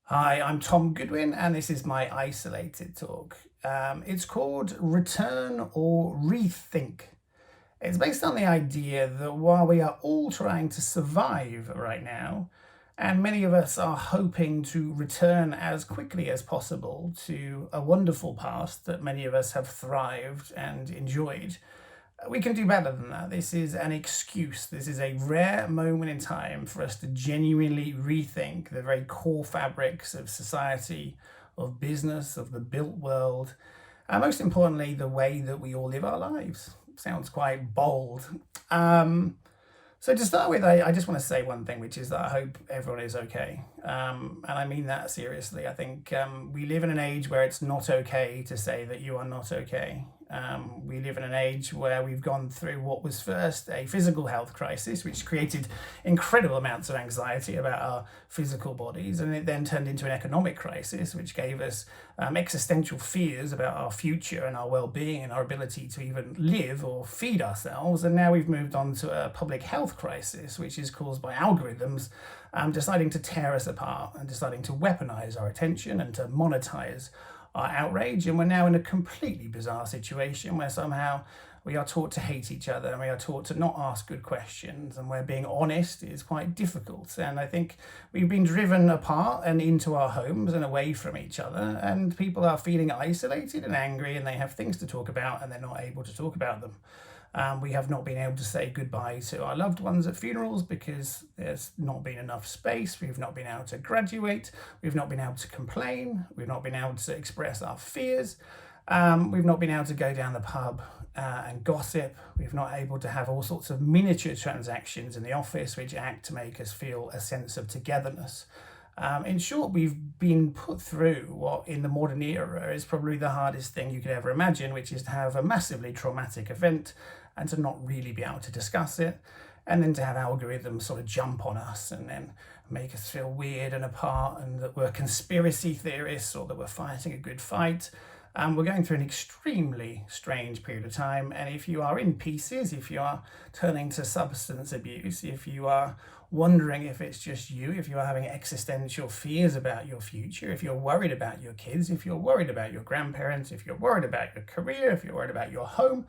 Hi, I'm Tom Goodwin, and this is my isolated talk. It's called Return or Rethink. It's based on the idea that while we are all trying to survive right now, and many of us are hoping to return as quickly as possible to a wonderful past that many of us have thrived and enjoyed, we can do better than that. This is an excuse. This is a rare moment in time for us to genuinely rethink the very core fabrics of society, of business, of the built world, and most importantly, the way that we all live our lives. Sounds quite bold. Um, so to start with, I just want to say one thing, which is that I hope everyone is okay. And I mean that seriously. I think we live in an age where it's not okay to say that you are not okay. We live in an age where we've gone through what was first a physical health crisis, which created incredible amounts of anxiety about our physical bodies, and it then turned into an economic crisis, which gave us existential fears about our future and our well-being and our ability to even live or feed ourselves. And now we've moved on to a public health crisis, which is caused by algorithms deciding to tear us apart and deciding to weaponize our attention and to monetize our outrage. And we're now in a completely bizarre situation where somehow we are taught to hate each other and we are taught to not ask good questions, and where being honest is quite difficult. And I think we've been driven apart and into our homes and away from each other, and people are feeling isolated and angry, and they have things to talk about and they're not able to talk about them. We have not been able to say goodbye to our loved ones at funerals because there's not been enough space. We've not been able to graduate. We've not been able to complain. We've not been able to express our fears. We've not been able to go down the pub and gossip. We've not able to have all sorts of miniature transactions in the office which act to make us feel a sense of togetherness. In short, we've been put through what in the modern era is probably the hardest thing you could ever imagine, which is to have a massively traumatic event and to not really be able to discuss it, and then to have algorithms sort of jump on us and then make us feel weird and apart, and that we're conspiracy theorists or that we're fighting a good fight. We're going through an extremely strange period of time, and if you are in pieces, if you are turning to substance abuse, if you are wondering if it's just you, if you are having existential fears about your future, if you're worried about your kids, if you're worried about your grandparents, if you're worried about your career, if you're worried about your home,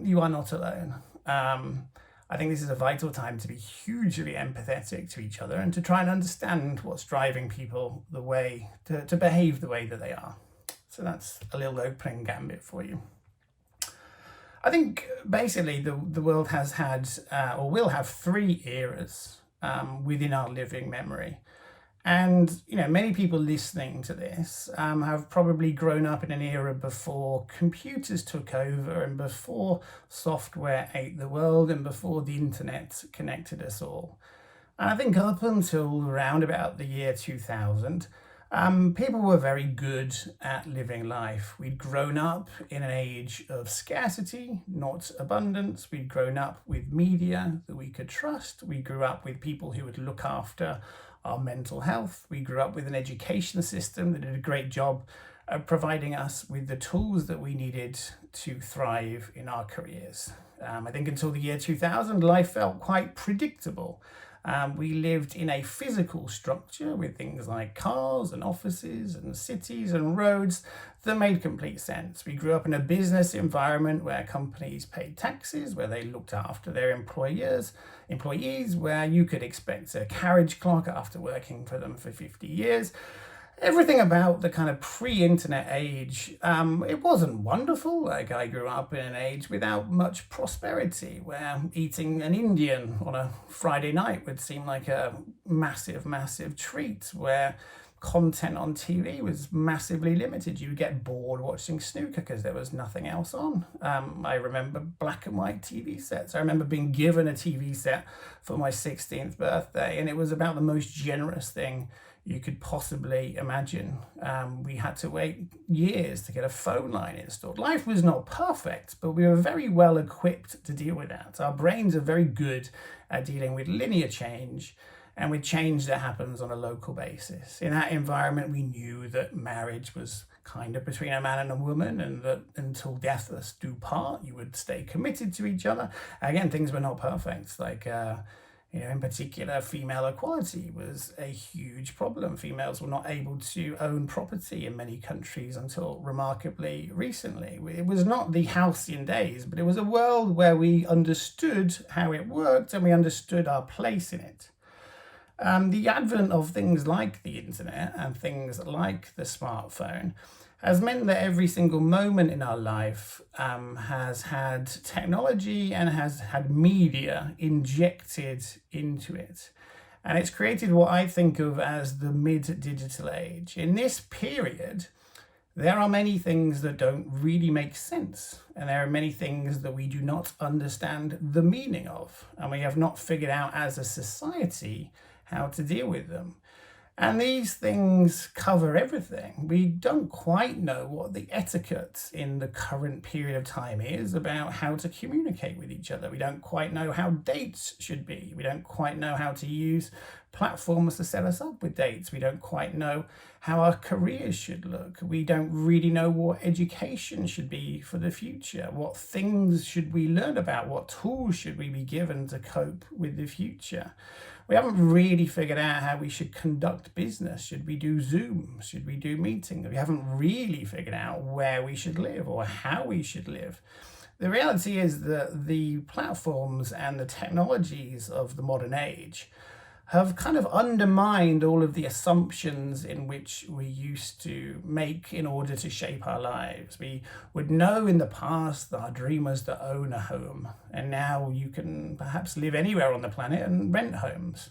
you are not alone. I think this is a vital time to be hugely empathetic to each other and to try and understand what's driving people the way to behave the way that they are. So that's a little opening gambit for you. I think basically the world has had or will have three eras within our living memory. And many people listening to this have probably grown up in an era before computers took over and before software ate the world and before the internet connected us all. And I think up until around about the year 2000, people were very good at living life. We'd grown up in an age of scarcity, not abundance. We'd grown up with media that we could trust. We grew up with people who would look after our mental health. We grew up with an education system that did a great job of providing us with the tools that we needed to thrive in our careers. I think until the year 2000, life felt quite predictable. We lived in a physical structure with things like cars and offices and cities and roads that made complete sense. We grew up in a business environment where companies paid taxes, where they looked after their employees, where you could expect a carriage clock after working for them for 50 years. Everything about the kind of pre-internet age, it wasn't wonderful. Like, I grew up in an age without much prosperity, where eating an Indian on a Friday night would seem like a massive, massive treat, where content on TV was massively limited. You would get bored watching snooker because there was nothing else on. I remember black and white TV sets. I remember being given a TV set for my 16th birthday, and it was about the most generous thing you could possibly imagine. We had to wait years to get a phone line installed. Life was not perfect, but we were very well equipped to deal with that. Our brains are very good at dealing with linear change and with change that happens on a local basis. In that environment, we knew that marriage was kind of between a man and a woman, and that until death us do part, you would stay committed to each other. Again, things were not perfect. In particular, female equality was a huge problem. Females were not able to own property in many countries until remarkably recently. It was not the halcyon days, but it was a world where we understood how it worked and we understood our place in it. The advent of things like the internet and things like the smartphone has meant that every single moment in our life has had technology and has had media injected into it. And it's created what I think of as the mid-digital age. In this period, there are many things that don't really make sense, and there are many things that we do not understand the meaning of, and we have not figured out as a society how to deal with them. And these things cover everything. We don't quite know what the etiquette in the current period of time is about how to communicate with each other. We don't quite know how dates should be. We don't quite know how to use platforms to set us up with dates. We don't quite know how our careers should look. We don't really know what education should be for the future. What things should we learn about? What tools should we be given to cope with the future? We haven't really figured out how we should conduct business. Should we do Zoom? Should we do meetings? We haven't really figured out where we should live or how we should live. The reality is that the platforms and the technologies of the modern age have kind of undermined all of the assumptions in which we used to make in order to shape our lives. We would know in the past that our dream was to own a home, and now you can perhaps live anywhere on the planet and rent homes.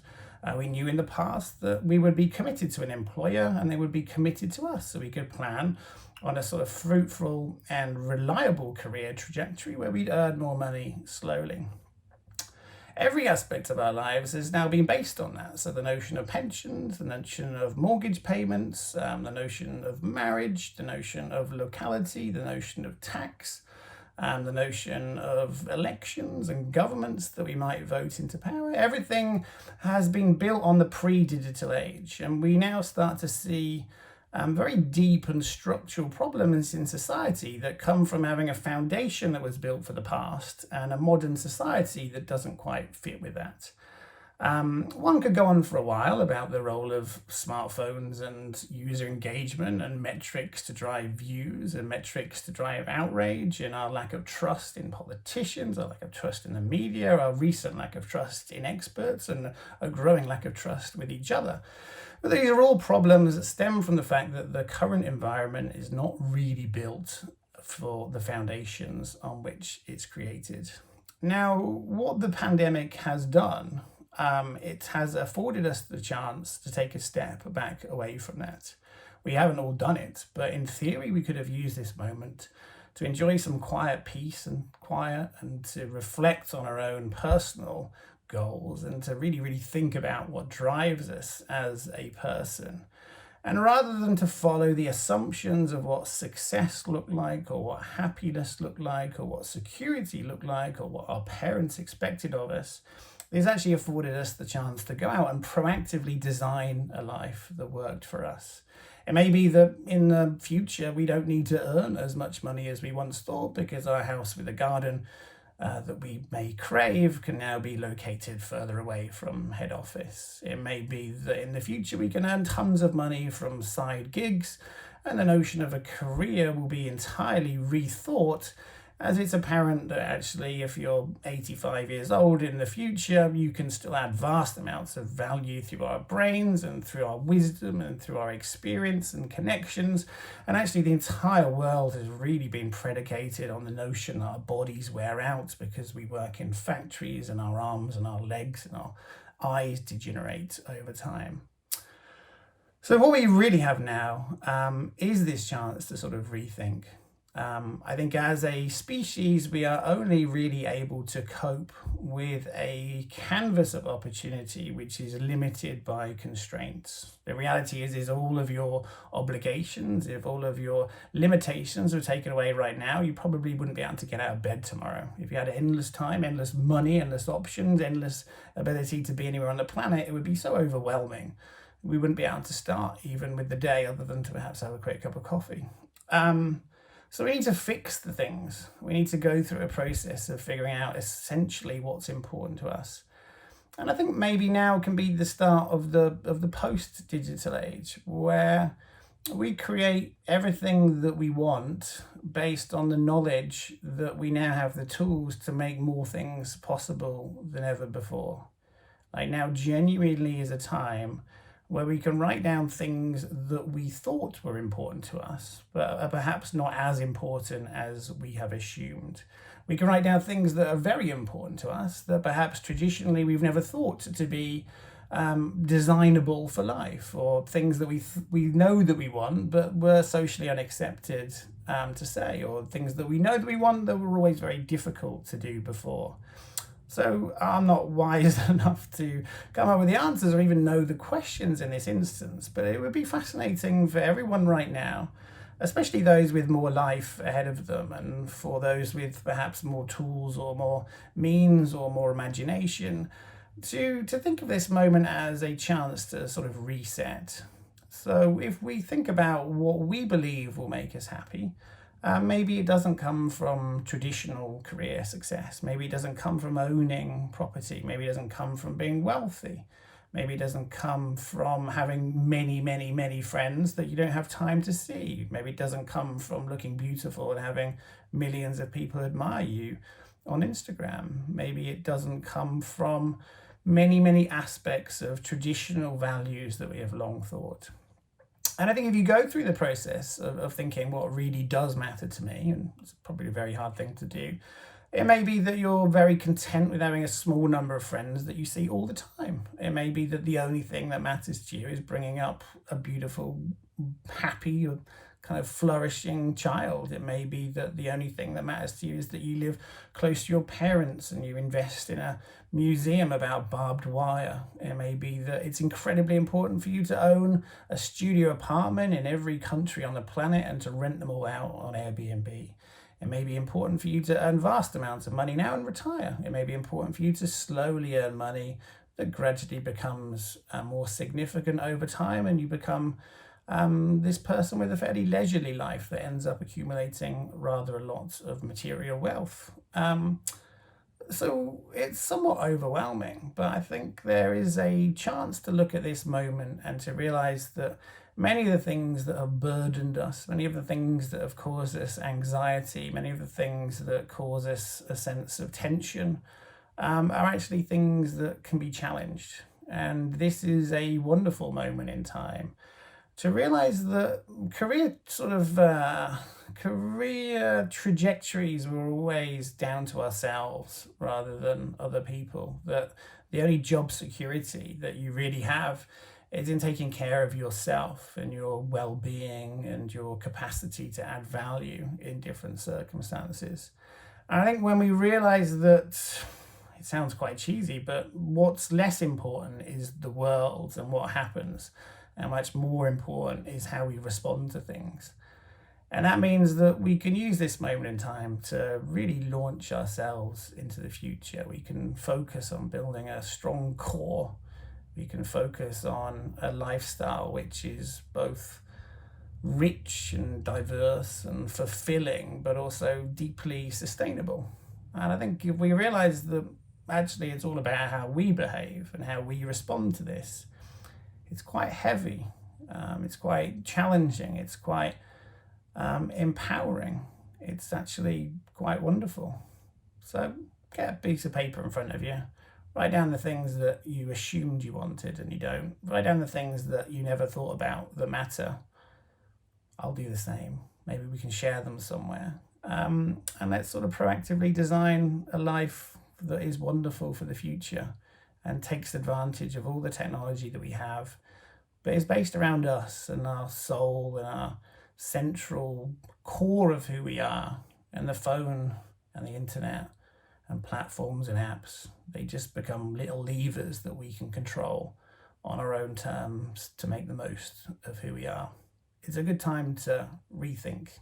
We knew in the past that we would be committed to an employer and they would be committed to us, so we could plan on a sort of fruitful and reliable career trajectory where we'd earn more money slowly. Every aspect of our lives has now been based on that. So the notion of pensions, the notion of mortgage payments, the notion of marriage, the notion of locality, the notion of tax, the notion of elections and governments that we might vote into power. Everything has been built on the pre-digital age, and we now start to see very deep and structural problems in society that come from having a foundation that was built for the past and a modern society that doesn't quite fit with that. One could go on for a while about the role of smartphones and user engagement and metrics to drive views and metrics to drive outrage, and our lack of trust in politicians, our lack of trust in the media, our recent lack of trust in experts, and a growing lack of trust with each other. But these are all problems that stem from the fact that the current environment is not really built for the foundations on which it's created. Now, what the pandemic has done, it has afforded us the chance to take a step back away from that. We haven't all done it, but in theory, we could have used this moment to enjoy some quiet peace and quiet and to reflect on our own personal goals and to really think about what drives us as a person. And rather than to follow the assumptions of what success looked like or what happiness looked like or what security looked like or what our parents expected of us, this actually afforded us the chance to go out and proactively design a life that worked for us. It may be that in the future we don't need to earn as much money as we once thought because our house with a garden that we may crave can now be located further away from head office. It may be that in the future we can earn tons of money from side gigs, and the notion of a career will be entirely rethought, as it's apparent that actually if you're 85 years old in the future, you can still add vast amounts of value through our brains and through our wisdom and through our experience and connections. And actually the entire world has really been predicated on the notion that our bodies wear out because we work in factories and our arms and our legs and our eyes degenerate over time. So what we really have now is this chance to sort of rethink. I think as a species, we are only really able to cope with a canvas of opportunity which is limited by constraints. The reality is all of your obligations, if all of your limitations were taken away right now, you probably wouldn't be able to get out of bed tomorrow. If you had endless time, endless money, endless options, endless ability to be anywhere on the planet, it would be so overwhelming. We wouldn't be able to start even with the day other than to perhaps have a quick cup of coffee. So we need to fix the things. We need to go through a process of figuring out essentially what's important to us. And I think maybe now can be the start of the post-digital age, where we create everything that we want based on the knowledge that we now have the tools to make more things possible than ever before. Like now genuinely is a time where we can write down things that we thought were important to us, but are perhaps not as important as we have assumed. We can write down things that are very important to us that perhaps traditionally we've never thought to be designable for life, or things that we know that we want but were socially unaccepted to say, or things that we know that we want that were always very difficult to do before. So I'm not wise enough to come up with the answers or even know the questions in this instance, but it would be fascinating for everyone right now, especially those with more life ahead of them, and for those with perhaps more tools or more means or more imagination, to think of this moment as a chance to sort of reset. So if we think about what we believe will make us happy, maybe it doesn't come from traditional career success. Maybe it doesn't come from owning property. Maybe it doesn't come from being wealthy. Maybe it doesn't come from having many, many, many friends that you don't have time to see. Maybe it doesn't come from looking beautiful and having millions of people admire you on Instagram. Maybe it doesn't come from many, many aspects of traditional values that we have long thought. And I think if you go through the process of thinking what really does matter to me, and it's probably a very hard thing to do, it may be that you're very content with having a small number of friends that you see all the time. It may be that the only thing that matters to you is bringing up a beautiful, happy, kind of flourishing child. It may be that the only thing that matters to you is that you live close to your parents and you invest in a museum about barbed wire. It may be that it's incredibly important for you to own a studio apartment in every country on the planet and to rent them all out on Airbnb. It may be important for you to earn vast amounts of money now and retire. It may be important for you to slowly earn money that gradually becomes more significant over time, and you become this person with a fairly leisurely life that ends up accumulating rather a lot of material wealth. So it's somewhat overwhelming, but I think there is a chance to look at this moment and to realize that many of the things that have burdened us, many of the things that have caused us anxiety, many of the things that cause us a sense of tension, are actually things that can be challenged. And this is a wonderful moment in time to realize that career trajectories were always down to ourselves rather than other people. That the only job security that you really have is in taking care of yourself and your well-being and your capacity to add value in different circumstances. And I think when we realize that, it sounds quite cheesy, but what's less important is the world and what happens, and much more important is how we respond to things. And that means that we can use this moment in time to really launch ourselves into the future. We can focus on building a strong core. We can focus on a lifestyle which is both rich and diverse and fulfilling, but also deeply sustainable. And I think if we realize that actually it's all about how we behave and how we respond to this, it's quite heavy, it's quite challenging, it's quite empowering. It's actually quite wonderful. So get a piece of paper in front of you, write down the things that you assumed you wanted and you don't. Write down the things that you never thought about that matter. I'll do the same. Maybe we can share them somewhere. And let's sort of proactively design a life that is wonderful for the future and takes advantage of all the technology that we have, but is based around us and our soul and our central core of who we are. And the phone and the internet and platforms and apps, they just become little levers that we can control on our own terms to make the most of who we are. It's a good time to rethink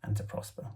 and to prosper.